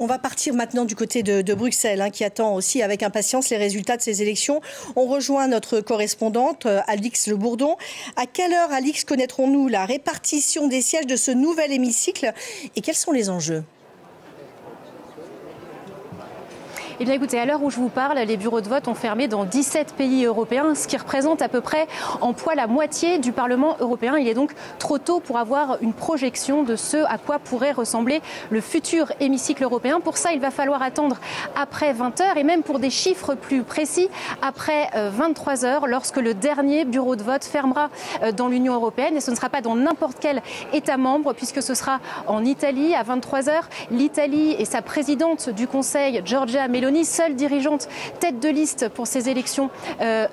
On va partir maintenant du côté de Bruxelles, qui attend aussi avec impatience les résultats de ces élections. On rejoint notre correspondante, Alix Le Bourdon. À quelle heure, Alix, connaîtrons-nous la répartition des sièges de ce nouvel hémicycle et quels sont les enjeux ? Eh bien écoutez, à l'heure où je vous parle, les bureaux de vote ont fermé dans 17 pays européens, ce qui représente à peu près en poids la moitié du Parlement européen. Il est donc trop tôt pour avoir une projection de ce à quoi pourrait ressembler le futur hémicycle européen. Pour ça, il va falloir attendre après 20 h et même pour des chiffres plus précis, après 23 h, lorsque le dernier bureau de vote fermera dans l'Union européenne. Et ce ne sera pas dans n'importe quel État membre, puisque ce sera en Italie à 23 h. L'Italie et sa présidente du Conseil, Giorgia Meloni, seule dirigeante tête de liste pour ces élections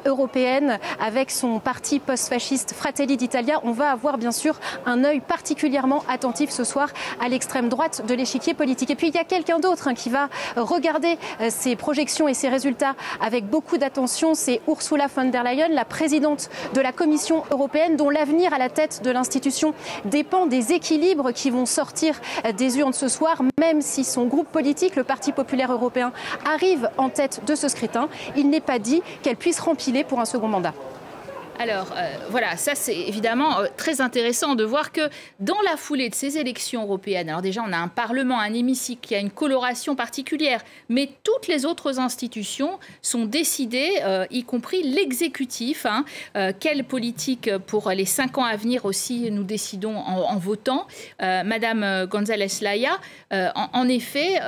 européennes, avec son parti post-fasciste Fratelli d'Italia. On va avoir bien sûr un œil particulièrement attentif ce soir à l'extrême droite de l'échiquier politique. Et puis il y a quelqu'un d'autre qui va regarder ces projections et ces résultats avec beaucoup d'attention. C'est Ursula von der Leyen, la présidente de la Commission européenne, dont l'avenir à la tête de l'institution dépend des équilibres qui vont sortir des urnes ce soir. Même si son groupe politique, le Parti populaire européen, arrive en tête de ce scrutin, il n'est pas dit qu'elle puisse rempiler pour un second mandat. Alors voilà, ça c'est évidemment très intéressant de voir que dans la foulée de ces élections européennes, alors déjà on a un Parlement, un hémicycle qui a une coloration particulière, mais toutes les autres institutions sont décidées, y compris l'exécutif, quelle politique pour les 5 ans à venir aussi nous décidons en votant. Madame González-Laya, en effet,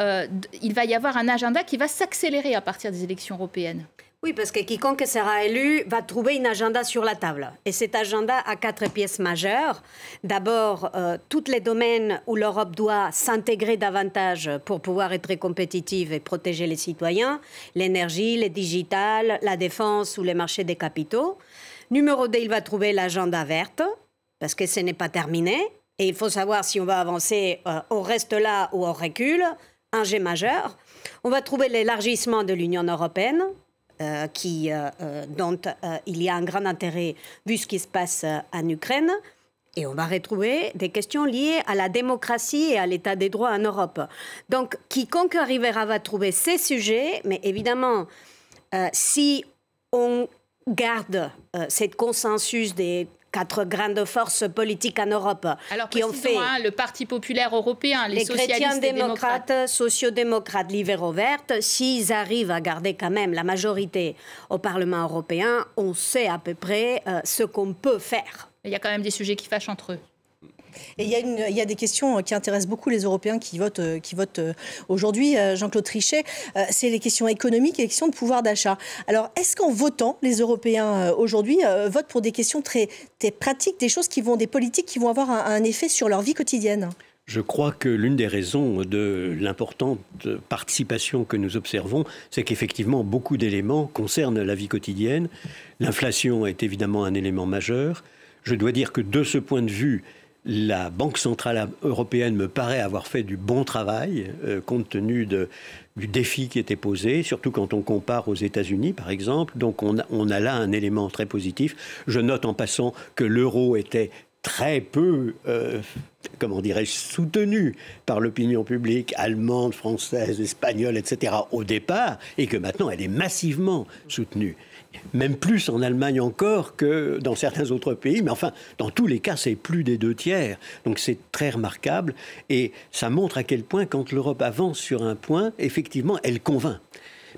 il va y avoir un agenda qui va s'accélérer à partir des élections européennes. Oui, parce que quiconque sera élu va trouver un agenda sur la table. Et cet agenda a 4 pièces majeures. D'abord, tous les domaines où l'Europe doit s'intégrer davantage pour pouvoir être compétitive et protéger les citoyens. L'énergie, le digital, la défense ou les marchés des capitaux. Numéro 2, il va trouver l'agenda verte, parce que ce n'est pas terminé. Et il faut savoir si on va avancer, on reste là ou on recule. Un G majeur. On va trouver l'élargissement de l'Union européenne. Dont il y a un grand intérêt vu ce qui se passe en Ukraine. Et on va retrouver des questions liées à la démocratie et à l'état des droits en Europe. Donc, quiconque arrivera va trouver ces sujets, mais évidemment, si on garde cette consensus des 4 grandes forces politiques en Europe. Alors, qui ont fait le Parti populaire européen, les socialistes chrétiens et démocrates, sociodémocrates, libéraux-verts, s'ils arrivent à garder quand même la majorité au Parlement européen, on sait à peu près ce qu'on peut faire. Il y a quand même des sujets qui fâchent entre eux. Et il y a des questions qui intéressent beaucoup les Européens qui votent aujourd'hui, Jean-Claude Trichet, c'est les questions économiques et les questions de pouvoir d'achat. Alors, est-ce qu'en votant, les Européens aujourd'hui votent pour des questions très pratiques, des politiques qui vont avoir un effet sur leur vie quotidienne ? Je crois que l'une des raisons de l'importante participation que nous observons, c'est qu'effectivement, beaucoup d'éléments concernent la vie quotidienne. L'inflation est évidemment un élément majeur. Je dois dire que de ce point de vue, la Banque centrale européenne me paraît avoir fait du bon travail, compte tenu du défi qui était posé, surtout quand on compare aux États-Unis, par exemple. Donc on a là un élément très positif. Je note en passant que l'euro était très peu, soutenu par l'opinion publique allemande, française, espagnole, etc. au départ, et que maintenant elle est massivement soutenue. Même plus en Allemagne encore que dans certains autres pays, mais enfin, dans tous les cas, c'est plus des 2/3. Donc c'est très remarquable, et ça montre à quel point, quand l'Europe avance sur un point, effectivement, elle convainc.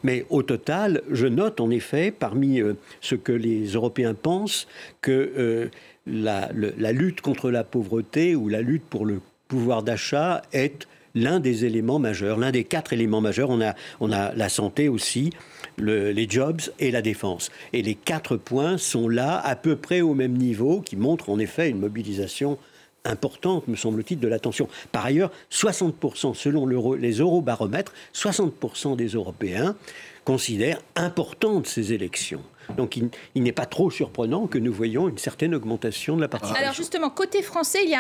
Mais au total, je note en effet, parmi ce que les Européens pensent, que la lutte contre la pauvreté ou la lutte pour le pouvoir d'achat est l'un des éléments majeurs, l'un des 4 éléments majeurs. On a la santé aussi, les jobs et la défense. Et les 4 points sont là à peu près au même niveau, qui montrent en effet une mobilisation importante, me semble-t-il, de l'attention. Par ailleurs, 60%, selon les eurobaromètres, 60% des Européens considèrent importantes ces élections. Donc il n'est pas trop surprenant que nous voyions une certaine augmentation de la participation. Alors justement, côté français, il y a